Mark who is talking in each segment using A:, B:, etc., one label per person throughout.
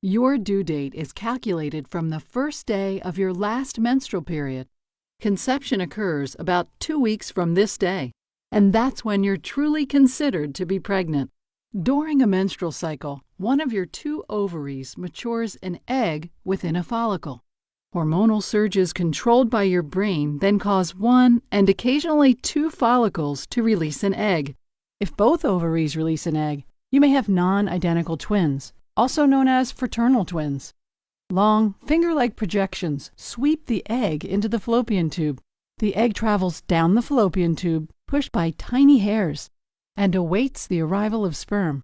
A: Your due date is calculated from the first day of your last menstrual period. Conception occurs about 2 weeks from this day, and that's when you're truly considered to be pregnant. During a menstrual cycle, one of your 2 ovaries matures an egg within a follicle. Hormonal surges controlled by your brain then cause 1 and occasionally 2 follicles to release an egg. If both ovaries release an egg, you may have non-identical twins, also known as fraternal twins. Long, finger-like projections sweep the egg into the fallopian tube. The egg travels down the fallopian tube, pushed by tiny hairs, and awaits the arrival of sperm.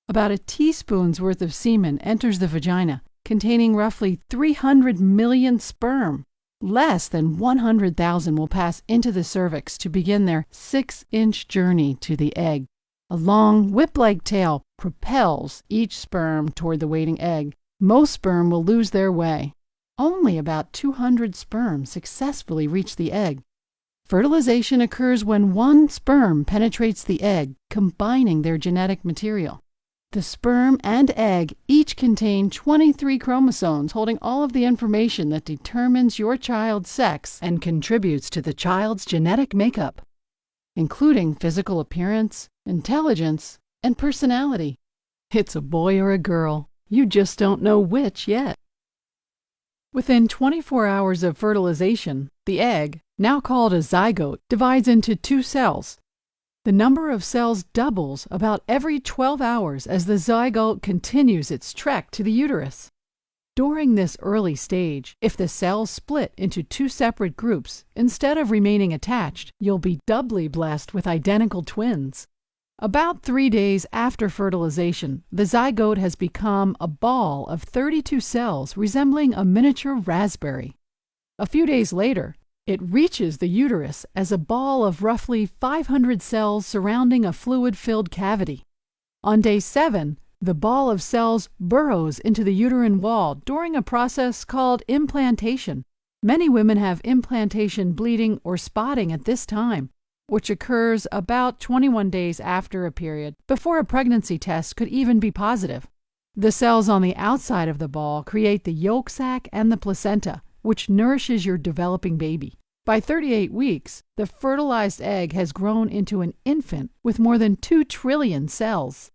A: About a teaspoon's worth of semen enters the vagina, containing roughly 300 million sperm. Less than 100,000 will pass into the cervix to begin their 6-inch journey to the egg. A long, whip-like tail propels each sperm toward the waiting egg. Most sperm will lose their way. Only about 200 sperm successfully reach the egg. Fertilization occurs when 1 sperm penetrates the egg, combining their genetic material. The sperm and egg each contain 23 chromosomes holding all of the information that determines your child's sex and contributes to the child's genetic makeup, including physical appearance, intelligence, and personality. It's a boy or a girl. You just don't know which yet. Within 24 hours of fertilization, the egg, now called a zygote, divides into 2 cells. The number of cells doubles about every 12 hours as the zygote continues its trek to the uterus. During this early stage, if the cells split into 2 separate groups, instead of remaining attached, you'll be doubly blessed with identical twins. About 3 days after fertilization, the zygote has become a ball of 32 cells resembling a miniature raspberry. A few days later, it reaches the uterus as a ball of roughly 500 cells surrounding a fluid-filled cavity. On day 7, the ball of cells burrows into the uterine wall during a process called implantation. Many women have implantation bleeding or spotting at this time, which occurs about 21 days after a period, before a pregnancy test could even be positive. The cells on the outside of the ball create the yolk sac and the placenta, which nourishes your developing baby. By 38 weeks, the fertilized egg has grown into an infant with more than 2 trillion cells.